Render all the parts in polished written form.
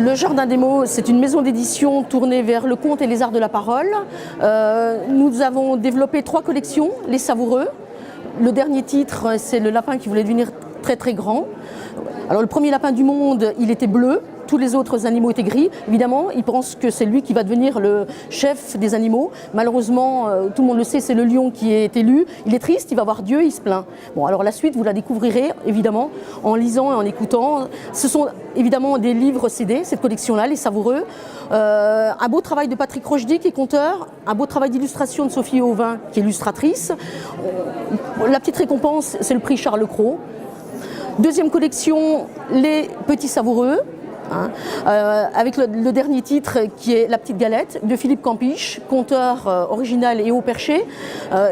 Le Jardin des mots, c'est une maison d'édition tournée vers le conte et les arts de la parole. Nous avons développé 3 collections, les savoureux. Le dernier titre, c'est le lapin qui voulait devenir très très grand. Alors le premier lapin du monde, il était bleu. Tous les autres animaux étaient gris. Évidemment, il pense que c'est lui qui va devenir le chef des animaux. Malheureusement, tout le monde le sait, c'est le lion qui est élu. Il est triste, il va voir Dieu, il se plaint. Bon, alors la suite, vous la découvrirez, évidemment, en lisant et en écoutant. Ce sont évidemment des livres CD, cette collection-là, les savoureux. Un beau travail de Patrick Rochdy, qui est conteur. Un beau travail d'illustration de Sophie Auvin, qui est illustratrice. La petite récompense, c'est le prix Charles Cros. Deuxième collection, les petits savoureux. Avec le dernier titre qui est La petite galette de Philippe Campiche, conteur original et haut perché.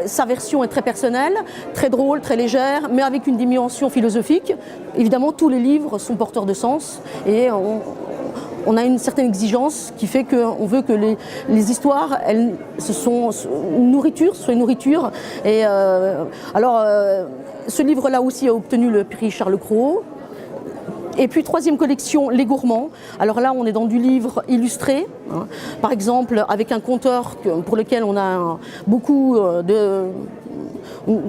Sa version est très personnelle, très drôle, très légère, mais avec une dimension philosophique. Évidemment, tous les livres sont porteurs de sens et on a une certaine exigence qui fait qu'on veut que les histoires, soient une nourriture. Et ce livre-là aussi a obtenu le prix Charles Cros. Et puis troisième collection, Les Gourmands. Alors là, on est dans du livre illustré, hein. Par exemple, avec un conteur pour lequel on a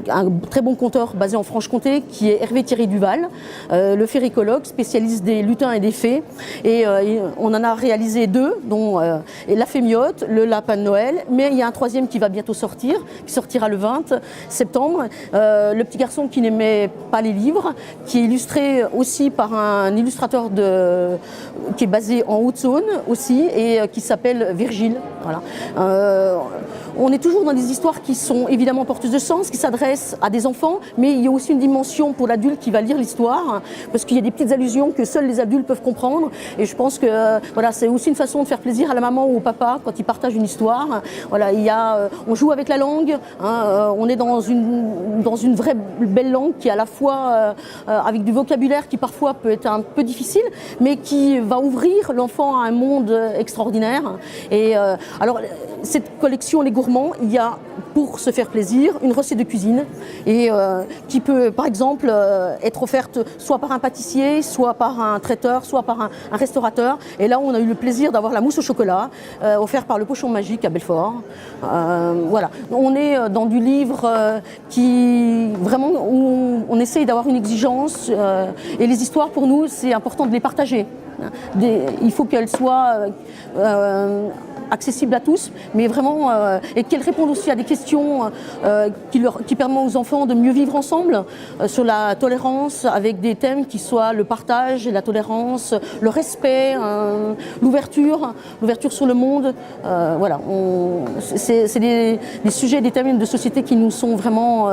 un très bon conteur basé en Franche-Comté qui est Hervé Thierry Duval, le féricologue, spécialiste des lutins et des fées. Et on en a réalisé 2, dont La Fémiote, Le Lapin de Noël, mais il y a un troisième qui va bientôt sortir, qui sortira le 20 septembre. Le petit garçon qui n'aimait pas les livres, qui est illustré aussi par un illustrateur qui est basé en Haute-Saône aussi, et qui s'appelle Virgile. Voilà. On est toujours dans des histoires qui sont évidemment porteuses de sens, qui s'adressent à des enfants, mais il y a aussi une dimension pour l'adulte qui va lire l'histoire, parce qu'il y a des petites allusions que seuls les adultes peuvent comprendre. Et je pense que voilà, c'est aussi une façon de faire plaisir à la maman ou au papa quand ils partagent une histoire. Voilà, on joue avec la langue, hein, on est dans une vraie belle langue qui est à la fois avec du vocabulaire qui parfois peut être un peu difficile, mais qui va ouvrir l'enfant à un monde extraordinaire. Et alors, cette collection Les Gourmands, il y a, pour se faire plaisir, une recette de cuisine et qui peut, par exemple, être offerte soit par un pâtissier, soit par un traiteur, soit par un restaurateur. Et là, on a eu le plaisir d'avoir la mousse au chocolat, offerte par le Pochon Magique à Belfort. Voilà, on est dans du livre qui, vraiment, où on essaye d'avoir une exigence. Et les histoires, pour nous, c'est important de les partager. Il faut qu'elles soient accessibles à tous, mais vraiment, et qu'elles répondent aussi à des questions qui permettent aux enfants de mieux vivre ensemble, sur la tolérance, avec des thèmes qui soient le partage, la tolérance, le respect, l'ouverture sur le monde. Voilà, c'est des sujets, des thèmes de société qui nous sont vraiment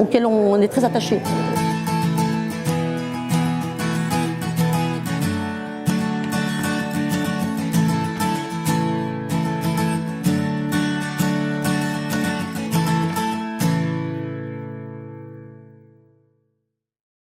auxquels on est très attachés.